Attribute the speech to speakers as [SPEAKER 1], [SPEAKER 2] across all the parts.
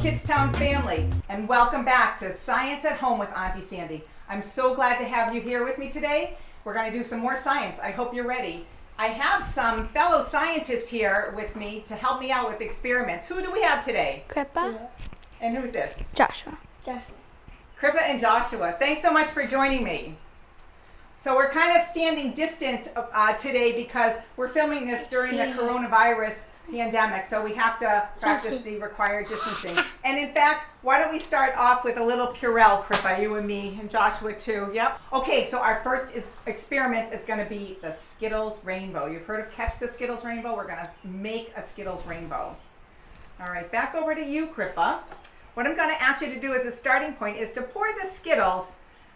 [SPEAKER 1] Kidstown family, and welcome back to Science at Home with Auntie Sandy. I'm so glad to have you here with me today. We're going to do some more science. I hope you're ready. I have some fellow scientists here with me to help me out with experiments. Who do we have today?
[SPEAKER 2] Crippa.
[SPEAKER 1] And who's this?
[SPEAKER 2] Joshua.
[SPEAKER 1] Crippa and Joshua. Thanks so much for joining me. So we're kind of standing distant today because we're filming this during the coronavirus pandemic, so we have to practice the required distancing. And in fact, why don't we start off with a little Purell, Crippa, you and me, and Joshua too. Yep. Okay, so our first experiment is going to be the Skittles Rainbow. You've heard of Catch the Skittles Rainbow? We're going to make a Skittles Rainbow. All right, back over to you, Crippa. What I'm going to ask you to do as a starting point is to pour the Skittles,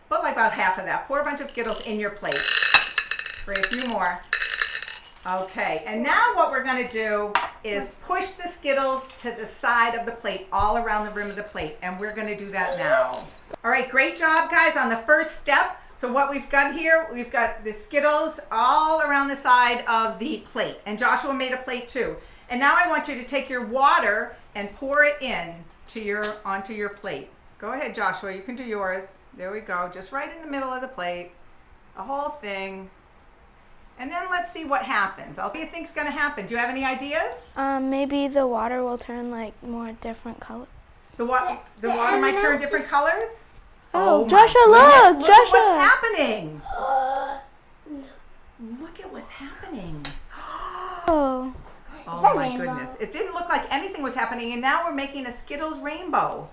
[SPEAKER 1] but like about half of that. Pour a bunch of Skittles in your plate. For a few more. Okay, and now what we're going to do is push the Skittles to the side of the plate, all around the rim of the plate, and we're going to do that now. All right, great job, guys, on the first step. So what we've got here, we've got the Skittles all around the side of the plate, and Joshua made a plate too. And now I want you to take your water and pour it in to onto your plate. Go ahead, Joshua, you can do yours. There we go, just right in the middle of the plate, the whole thing. And then let's see what happens. What do you think's going to happen? Do you have any ideas?
[SPEAKER 2] Maybe the water will turn like more different color.
[SPEAKER 1] The water might turn different colors?
[SPEAKER 2] Oh,
[SPEAKER 1] my
[SPEAKER 2] Joshua,
[SPEAKER 1] goodness.
[SPEAKER 2] look!
[SPEAKER 1] Look
[SPEAKER 2] Joshua!
[SPEAKER 1] at what's happening. Look at what's happening.
[SPEAKER 2] Oh.
[SPEAKER 1] Oh my goodness. It didn't look like anything was happening, and now we're making a Skittles Rainbow.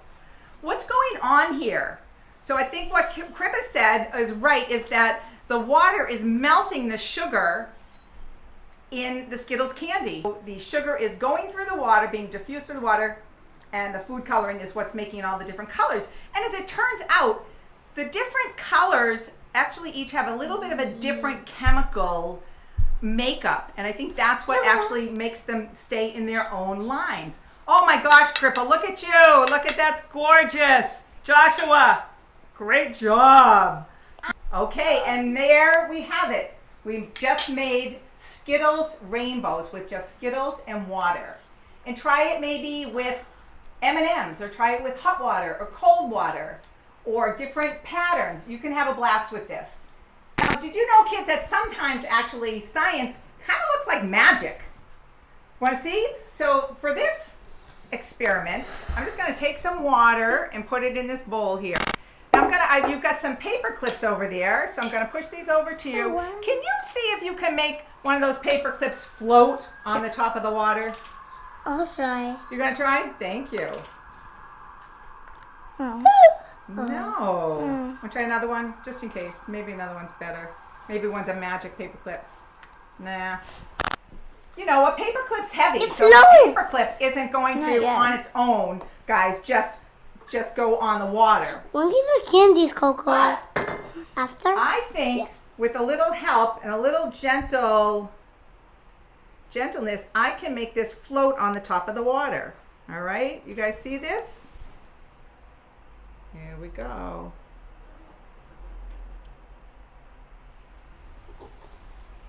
[SPEAKER 1] What's going on here? So I think what Crippa said is right, is that the water is melting the sugar in the Skittles candy. The sugar is going through the water, being diffused through the water, and the food coloring is what's making all the different colors. And as it turns out, the different colors actually each have a little bit of a different chemical makeup. And I think that's what actually makes them stay in their own lines. Oh my gosh, Crippa, look at you. Look at that's gorgeous. Joshua, great job. Okay, and there we have it. We've just made Skittles Rainbows with just Skittles and water. And try it maybe with M&Ms, or try it with hot water or cold water or different patterns. You can have a blast with this. Now, did you know, kids, that sometimes actually science kind of looks like magic? Want to see? So for this experiment, I'm just going to take some water and put it in this bowl here. You've got some paper clips over there, so I'm going to push these over to you. Can you see if you can make one of those paper clips float on the top of the water?
[SPEAKER 3] I'll try.
[SPEAKER 1] You're going to try? Thank you.
[SPEAKER 2] Oh.
[SPEAKER 1] No. Want to try another one? Just in case. Maybe another one's better. Maybe one's a magic paper clip. Nah. You know, a paper clip's heavy, so a paper clip isn't going to, on its own, guys, just go on the water.
[SPEAKER 3] When can our candies, Coco?
[SPEAKER 1] But
[SPEAKER 3] After?
[SPEAKER 1] I think with a little help and a little gentleness, I can make this float on the top of the water. All right? You guys see this? Here we go.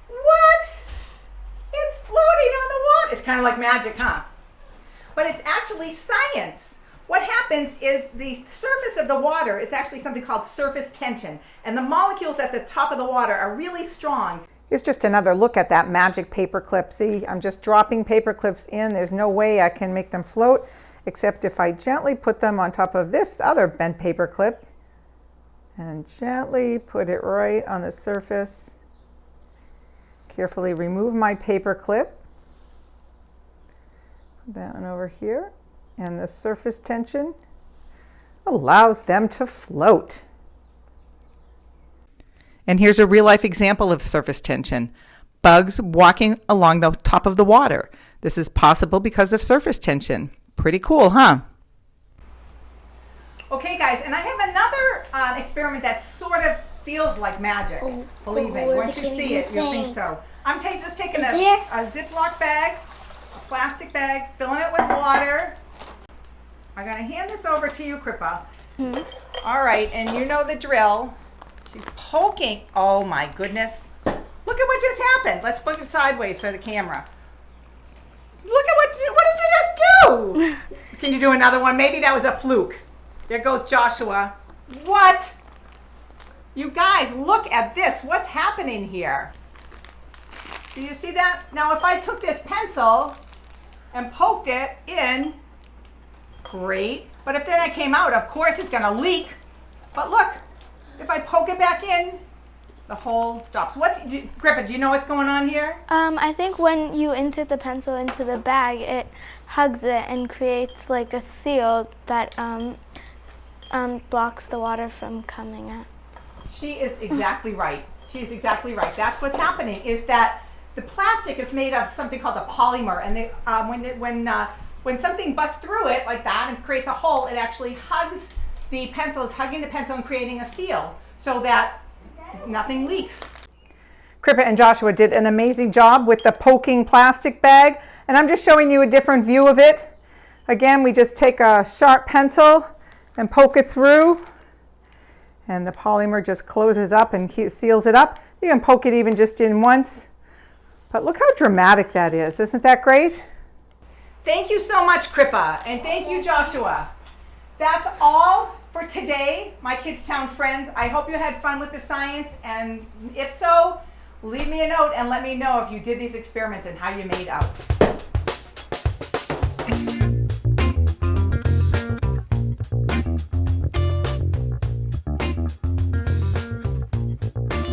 [SPEAKER 1] What? It's floating on the water. It's kind of like magic, huh? But it's actually science. What happens is the surface of the water, it's actually something called surface tension, and the molecules at the top of the water are really strong. Here's just another look at that magic paper clip. See, I'm just dropping paper clips in. There's no way I can make them float, except if I gently put them on top of this other bent paper clip and gently put it right on the surface. Carefully remove my paper clip. Put that one over here. And the surface tension allows them to float. And here's a real-life example of surface tension. Bugs walking along the top of the water. This is possible because of surface tension. Pretty cool, huh? Okay, guys, and I have another experiment that sort of feels like magic. Believe me, once you see it, you'll think so. I'm just taking a Ziploc bag, a plastic bag, filling it with water. I'm going to hand this over to you, Crippa. All right, and you know the drill. She's poking. Oh my goodness. Look at what just happened. Let's put it sideways for the camera. Look at what did you just Woo! Can you do another one? Maybe that was a fluke. There goes Joshua. What? You guys, look at this. What's happening here? Do you see that? Now, if I took this pencil and poked it in, great. But if then I came out, of course it's gonna leak. But look, if I poke it back in, the hole stops. Grippa, do you know what's going on here?
[SPEAKER 2] I think when you insert the pencil into the bag, it hugs it and creates like a seal that blocks the water from coming out.
[SPEAKER 1] She is exactly right. She's exactly right. That's what's happening, is that the plastic is made of something called a polymer, and when something busts through it like that and creates a hole, it actually hugs the pencil, is hugging the pencil and creating a seal so that nothing leaks. Crippa and Joshua did an amazing job with the poking plastic bag, and I'm just showing you a different view of it. Again, we just take a sharp pencil and poke it through, and the polymer just closes up and seals it up. You can poke it even just in once, but look how dramatic that is. Isn't that great? Thank you so much, Crippa, and thank you, Joshua. That's all for today, my Kids Town friends. I hope you had fun with the science, and if so, leave me a note and let me know if you did these experiments and how you made out.